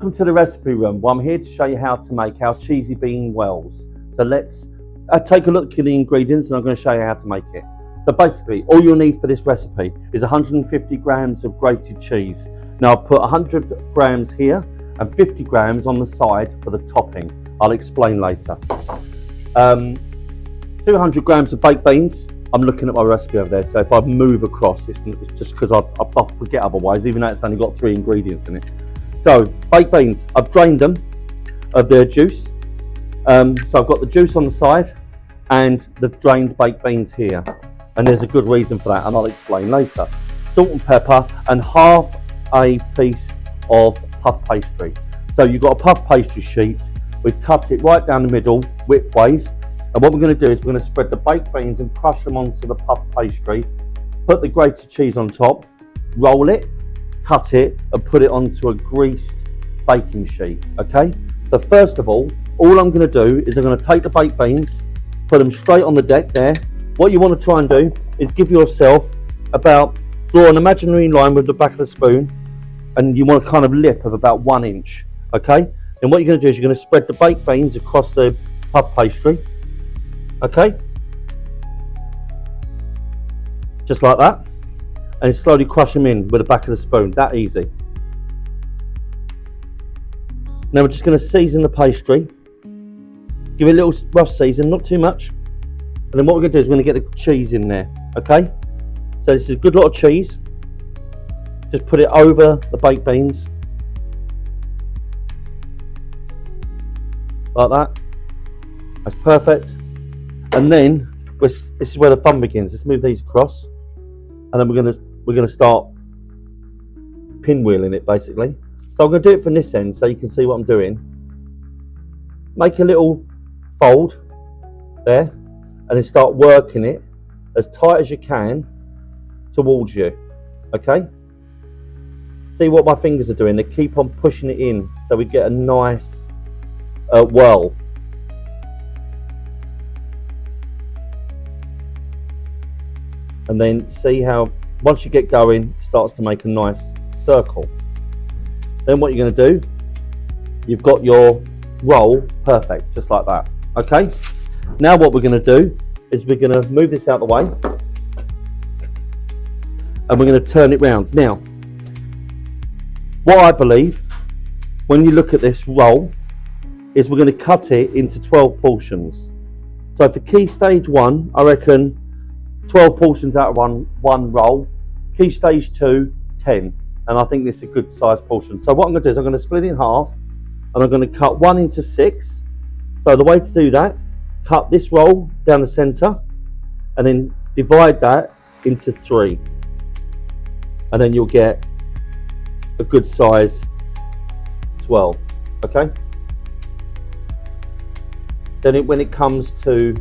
Welcome to the recipe room. Well, I'm here to show you how to make our cheesy bean wells. So let's take a look at the ingredients and I'm going to show you how to make it. So basically, all you'll need for this recipe is 150 grams of grated cheese. Now I'll put 100 grams here and 50 grams on the side for the topping. I'll explain later. 200 grams of baked beans. I'm looking at my recipe over there, so if I move across, it's just because I forget otherwise, even though it's only got 3 ingredients in it. So, baked beans, I've drained them of their juice. So I've got the juice on the side and the drained baked beans here. And there's a good reason for that, and I'll explain later. Salt and pepper and half a piece of puff pastry. So you've got a puff pastry sheet. We've cut it right down the middle, widthways. And what we're going to do is we're going to spread the baked beans and crush them onto the puff pastry. Put the grated cheese on top, roll it, cut it and put it onto a greased baking sheet. Okay, so first of all I'm going to do is I'm going to take the baked beans, put them straight on the deck there. What you want to try and do is give yourself draw an imaginary line with the back of the spoon, and you want a kind of lip of about 1 inch. Okay, then what you're going to do is you're going to spread the baked beans across the puff pastry. Okay, just like that. And slowly crush them in with the back of the spoon, that easy. Now we're just going to season the pastry. Give it a little rough season, not too much. And then what we're going to do is we're going to get the cheese in there, okay? So this is a good lot of cheese. Just put it over the baked beans. Like that. That's perfect. And then, this is where the fun begins. Let's move these across. And then we're going to start pinwheeling it basically. So I'm going to do it from this end so you can see what I'm doing. Make a little fold there and then start working it as tight as you can towards you. Okay? See what my fingers are doing? They keep on pushing it in so we get a nice whirl. And then see how once you get going, it starts to make a nice circle. Then what you're going to do, you've got your roll perfect, just like that. Okay, now what we're going to do is we're going to move this out of the way and we're going to turn it round. Now, what I believe when you look at this roll is we're going to cut it into 12 portions. So for key stage 1, I reckon 12 portions out of one roll. Key stage 2, 10. And I think this is a good sized portion. So what I'm going to do is I'm going to split it in half and I'm going to cut 1 into 6. So the way to do that, cut this roll down the centre and then divide that into 3. And then you'll get a good size 12. Okay? Then when it comes to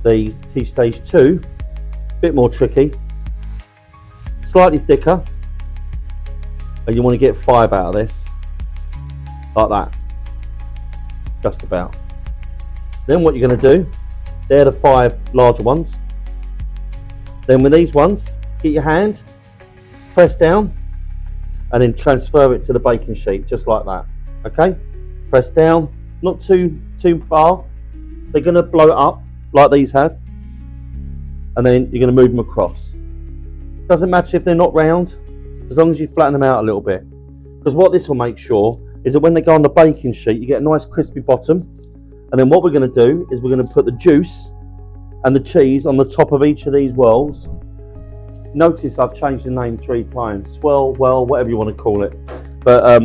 the key stage 2, a bit more tricky, slightly thicker, and you want to get 5 out of this, like that, just about. Then what you're going to do, they're the 5 larger ones. Then with these ones, get your hand, press down, and then transfer it to the baking sheet, just like that. Okay, press down, not too far. They're going to blow it up like these have, and then you're going to move them across. Doesn't matter if they're not round, as long as you flatten them out a little bit, because what this will make sure is that when they go on the baking sheet you get a nice crispy bottom. And then what we're going to do is we're going to put the juice and the cheese on the top of each of these whirls. Notice I've changed the name 3 times, swirl, whirl, whatever you want to call it, but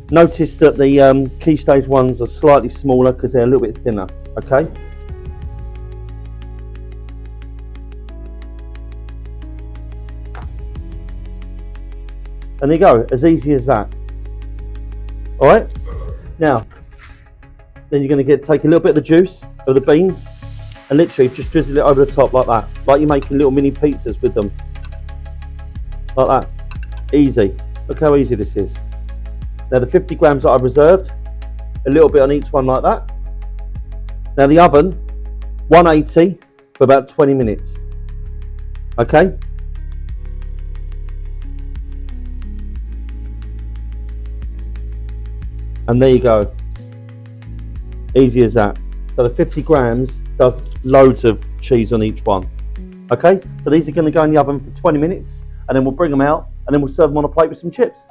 notice that the key stage ones are slightly smaller because they're a little bit thinner. Okay, and there you go, as easy as that. Alright, now then you're going to take a little bit of the juice of the beans and literally just drizzle it over the top like that, like you're making little mini pizzas with them, like that. Easy. Look how easy this is. Now the 50 grams that I've reserved, a little bit on each one like that. Now the oven, 180 for about 20 minutes. Okay, And there you go. Easy as that. So the 50 grams does loads of cheese on each one. Okay, so these are going to go in the oven for 20 minutes, and then we'll bring them out, and then we'll serve them on a plate with some chips.